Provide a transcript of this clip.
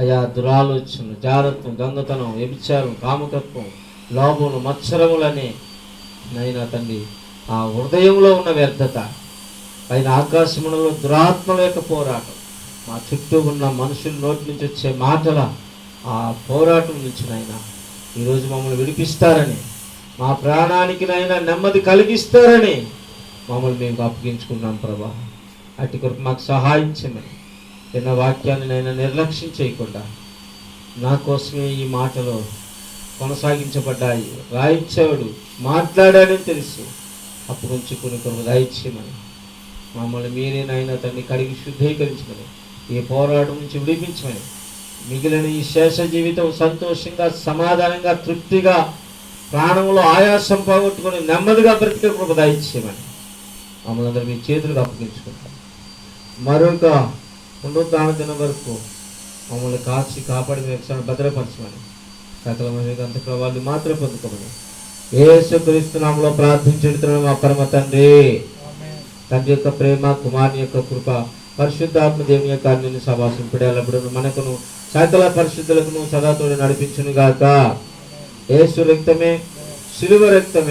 అయా దురాలోచనలు, జారత్వం, దొంగతనం, వ్యభిచారం, కామకత్వం, లోభములు, మత్సరములని నైనా తండ్రి ఆ హృదయంలో ఉన్న వ్యర్థత, పైన ఆకాశములలో దురాత్మల యొక్క పోరాటం, మా చుట్టూ ఉన్న మనుషుల నోటి నుంచి వచ్చే మాటల ఆ పోరాటం నుంచి నైనా ఈరోజు మమ్మల్ని విడిపిస్తారని, మా ప్రాణానికి నైనా నెమ్మది కలిగిస్తారని మమ్మల్ని మేము అప్పగించుకున్నాం ప్రభా. అటు కొరకు మాకు సహాయం చేయమని, విన్న వాక్యాన్ని నైనా నిర్లక్ష్యం చేయకుండా నా కోసమే ఈ మాటలు కొనసాగించబడ్డాయి, రాయించేవాడు మాట్లాడాడని తెలుసు, అప్పుడు నుంచి కొన్ని కొరకు దయచేయమని మమ్మల్ని మీరేనైనా తండ్రి కడిగి శుద్ధీకరించమని, ఈ పోరాటం నుంచి విడిపించమని, మిగిలిన ఈ శేష జీవితం సంతోషంగా, సమాధానంగా, తృప్తిగా, ప్రాణంలో ఆయాసం పోగొట్టుకుని నెమ్మదిగా బ్రతికే కృప దయచేయమని మమ్మల్ని అందరూ మీ చేతులకు అప్పగించుకుంటాం. మరొక పునరుద్ధాన దినం వరకు మమ్మల్ని కాచి కాపాడి మీరు భద్రపరచమని, సకల మహిమ వాళ్ళు మాత్రం పొందుకోమని యేసుక్రీస్తు నామములో ప్రార్థించుచున్నాము మా పరమ తండ్రి. తండ్రి యొక్క ప్రేమ, కుమారుని యొక్క కృప, పరిశుద్ధాత్మ దేవుని యొక్క అన్యోన్య సహవాసం ఇప్పుడు మనకును సకల పరిశుద్ధులకును సదా తోడు నడిపించును గాక. యేసు రక్తమే, శిలువ రక్తమే